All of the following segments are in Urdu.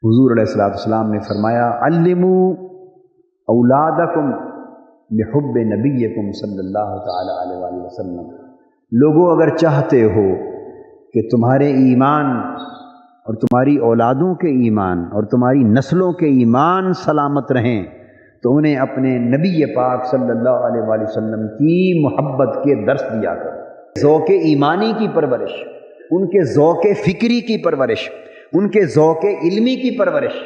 حضور علیہ الصلوۃ والسلام نے فرمایا علموا اولادکم بحب نبیکم صلی اللہ تعالی علیہ وآلہ وسلم، لوگوں اگر چاہتے ہو کہ تمہارے ایمان اور تمہاری اولادوں کے ایمان اور تمہاری نسلوں کے ایمان سلامت رہیں تو انہیں اپنے نبی پاک صلی اللہ علیہ وآلہ وسلم کی محبت کے درس دیا کرو، ذوق ایمانی کی پرورش، ان کے ذوق فکری کی پرورش، ان کے ذوق علمی کی پرورش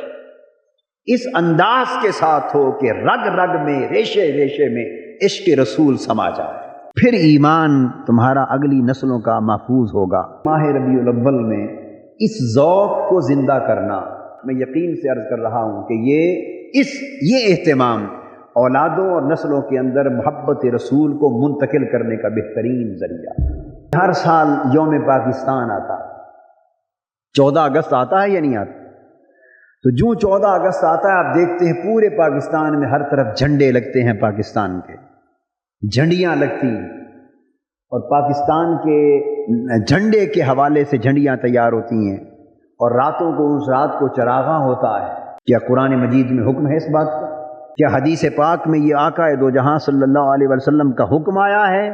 اس انداز کے ساتھ ہو کہ رگ رگ میں ریشے ریشے میں عشق رسول سما جائے، پھر ایمان تمہارا اگلی نسلوں کا محفوظ ہوگا۔ ماہ ربیع الاول میں اس ذوق کو زندہ کرنا، میں یقین سے عرض کر رہا ہوں کہ یہ اہتمام اولادوں اور نسلوں کے اندر محبت رسول کو منتقل کرنے کا بہترین ذریعہ۔ ہر سال یوم پاکستان آتا، 14 اگست آتا ہے یا نہیں آتا؟ تو جو 14 اگست آتا ہے آپ دیکھتے ہیں پورے پاکستان میں ہر طرف جھنڈے لگتے ہیں، پاکستان کے جھنڈیاں لگتی ہیں، اور پاکستان کے جھنڈے کے حوالے سے جھنڈیاں تیار ہوتی ہیں، اور راتوں کو اس رات کو چراغاں ہوتا ہے۔ کیا قرآن مجید میں حکم ہے اس بات کا؟ کیا حدیث پاک میں یہ آقا دو جہاں صلی اللہ علیہ وسلم کا حکم آیا ہے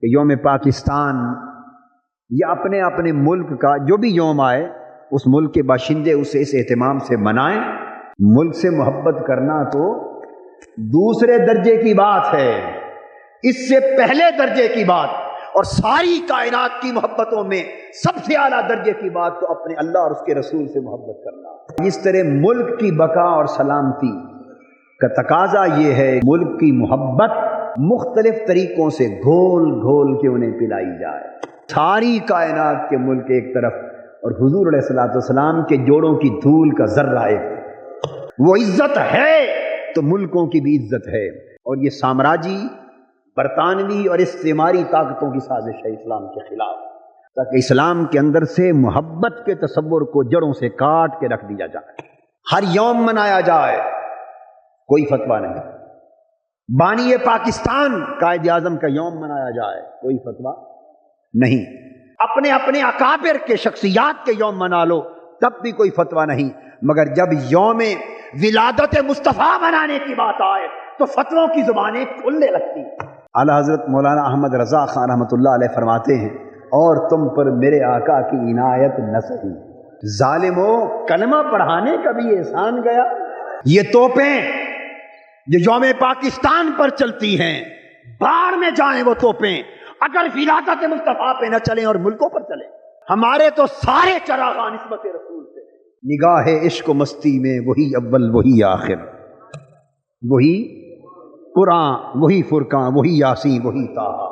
کہ یوم پاکستان یا اپنے اپنے ملک کا جو بھی یوم آئے اس ملک کے باشندے اسے اس اہتمام سے منائیں؟ ملک سے محبت کرنا تو دوسرے درجے کی بات ہے، اس سے پہلے درجے کی بات اور ساری کائنات کی محبتوں میں سب سے اعلیٰ درجے کی بات تو اپنے اللہ اور اس کے رسول سے محبت کرنا۔ اس طرح ملک کی بقا اور سلامتی کا تقاضا یہ ہے ملک کی محبت مختلف طریقوں سے گھول گھول کے انہیں پلائی جائے۔ ساری کائنات کے ملک ایک طرف اور حضور علیہ الصلوۃ والسلام کے جوڑوں کی دھول کا ذرہ ایک، وہ عزت ہے تو ملکوں کی بھی عزت ہے، اور یہ سامراجی برطانوی اور استعماری طاقتوں کی سازش ہے اسلام کے خلاف، تاکہ اسلام کے اندر سے محبت کے تصور کو جڑوں سے کاٹ کے رکھ دیا جائے۔ ہر یوم منایا جائے، کوئی فتویٰ نہیں۔ بانی پاکستان قائد اعظم کا یوم منایا جائے، کوئی فتویٰ نہیں۔ اپنے اپنے اکابر کے شخصیات کے یوم منا لو، تب بھی کوئی فتویٰ نہیں، مگر جب یوم ولادت مصطفیٰ منانے کی بات آئے تو فتووں کی زبانیں کھلنے لگتی۔ اعلیٰ حضرت مولانا احمد رضا خان رحمۃ اللہ علیہ فرماتے ہیں اور تم پر میرے آقا کی عنایت نہ سہی، ظالموں کلمہ پڑھانے کا بھی احسان گیا۔ یہ توپیں جو یوم پاکستان پر چلتی ہیں باہر میں جائیں وہ توپیں، اگر ولادت مصطفیٰ پہ نہ چلیں اور ملکوں پر چلیں۔ ہمارے تو سارے چراغاں نسبت رسول سے، نگاہ عشق و مستی میں وہی اول وہی آخر، وہی قرآن وہی فرقان وہی یاسین وہی طٰہٰ۔